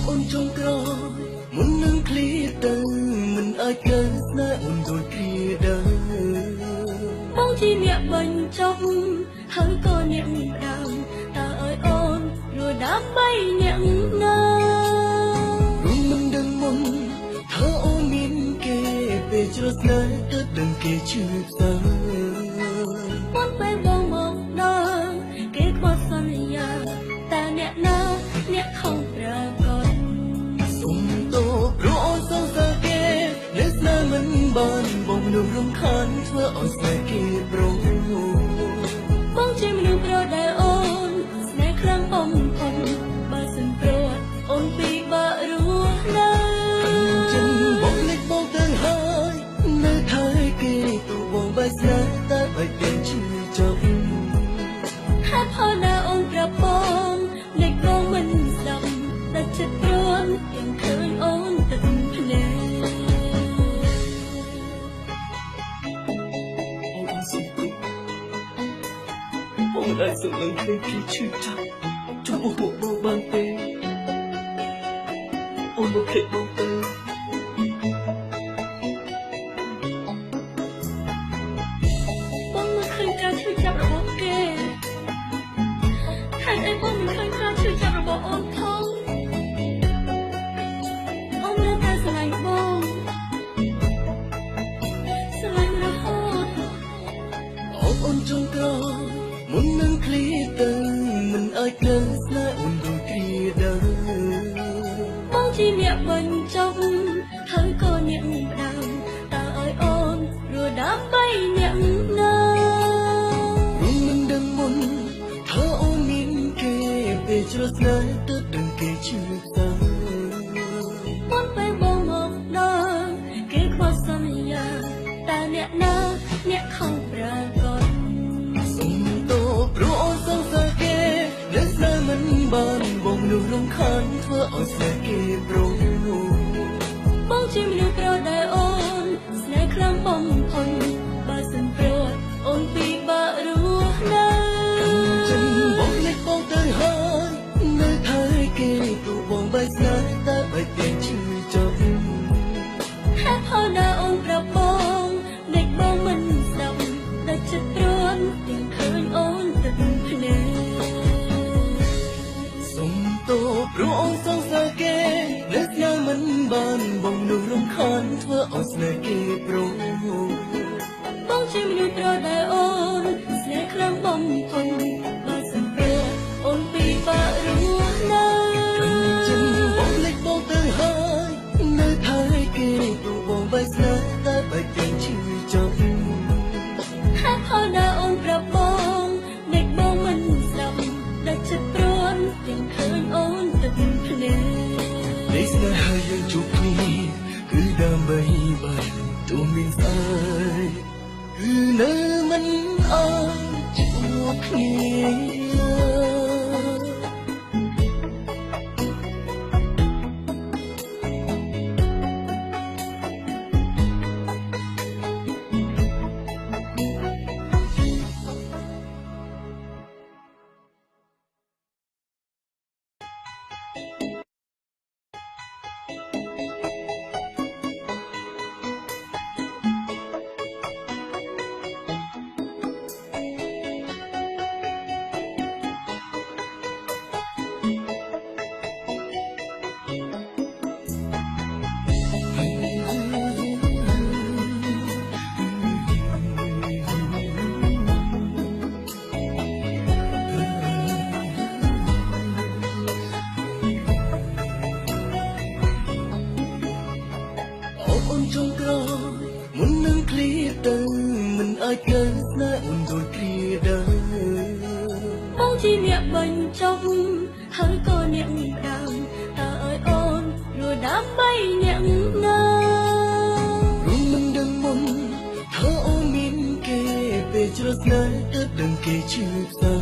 អូនចង់ក្រមុននឹងឃ្លាទៅមិនអាចកើតស្នេហ៍អូនដូចគ្រាដើបងជាអ្នកបញ្ចុះហើយក៏អ្នកដើមតើឲ្យអូនរស់ដើម្បីអ្នកណារួមមិនដឹងមុនថាអូនមានគេពេលជ្រស្នេហ៍ទៅដឹងគេជឿទៅមុនពេលបងមកដល់គេខ្វះសន្យាតែអ្នកណាអ្នកខំប្រកបសុំតោព្រោះអូនសងសើគេអ្នកស្នេហ៍មិនបានបងនឹងរំខានធ្វើឲ្យស្នេហ៍គេប្រងបងជាមនុស្សប្រដែលអូនស្នេហ៍ខ្លាំងបំផុតបើសិនព្រោះអូនពិបាករស់នៅចិនបងលេចបងទៅហើយនៅថៃគេទូបងបែកស្នេហ៍តែបែកเป็นឈឺចាប់ហេតុផលណាអូនប្រពន្ធលេចបងមិនស្ដាប់តែចិត្តព្រួនยังឃើញអូនទឹកភ្នែកបងได้សុំនឹងភ្លេចគេឈឺចាប់ចំពោះមុខបងបានទេអូនមកភ្លេចបងទៅបងមិនឃើញការឈឺចាប់របស់គេហេតុអីបងមិនឃើញការឈឺចាប់របស់អូនផងអូននៅតែស្រឡាញ់បងស្រឡាញ់រហូតអូនចង់ក្រមុននឹងឃ្លាទៅមិនអាចដឹងស្នេហ៍អូនដូចគ្រាដើបងជាអ្នកបញ្ចុះហើយក៏អ្នកដើមតើឲ្យអូនរស់ដើម្បីអ្នកណារួមមិនដឹងមុនថាអូនមានគេពេលជ្រស្នេហ៍ទៅដឹងគេជឿទៅមុនពេលបងមកដល់គេខ្វះសន្យាតែអ្នកណាអ្នកខំប្រកបសុំតោព្រោះអូនសងសើគេអ្នកស្នេហ៍មិនបានបងនឹងរំខានធ្វើឲ្យស្នេហ៍គេប្រងបងជាមនុស្សប្រដែលអូនស្នេហ៍ខ្លាំងបំផុតបើសិនព្រោះអូនពិបាករស់នៅចិនបងលេចបងទៅហើយនៅថៃគេទូបងបែកស្នេហ៍តែបែកเป็นឈឺចាប់ហេតុផលណាអូនប្រពន្ធលេចបងមិនស្ដាប់តែចិត្តព្រួនยังឃើញអូនទឹកភ្នែកសុំតោព្រោះអូនសងសើគេអ្នកស្នេហ៍មិនបានបងនឹងរំខានធ្វើឲ្យស្នេហ៍គេប្រងបងជាមនុស្សប្រដែលអូនស្នេហ៍ខ្លាំងបំផុតបើសិនព្រោះអូនពិបាករស់នៅចិនបងលេចបងទៅហើយនៅថៃគេទូបងបែកស្នេហ៍តែបែកเป็นឈឺចាប់ហេតុផលណាអូនប្រពន្ធលេចបងមិនស្ដាប់តែចិត្តព្រួនยังឃើញអូនទឹកភ្នែកនៃស្នេហាយើងជួបគ្នាគឺដើម្បីបានទូមានស្អើយគឺនៅមិនអាចជួបគ្នាអូនចង់ក្រមុននឹងឃ្លាទៅមិនអាចកើតស្នេហ៍អូនដូចគ្រាដើបងជាអ្នកបញ្ចុះហើយក៏អ្នកដើមតើឲ្យអូនរស់ដើម្បីអ្នកណារួមមិនដឹងមុនថាអូនមានគេពេលជ្រស្នេហ៍ទៅដឹងគេជឿទៅ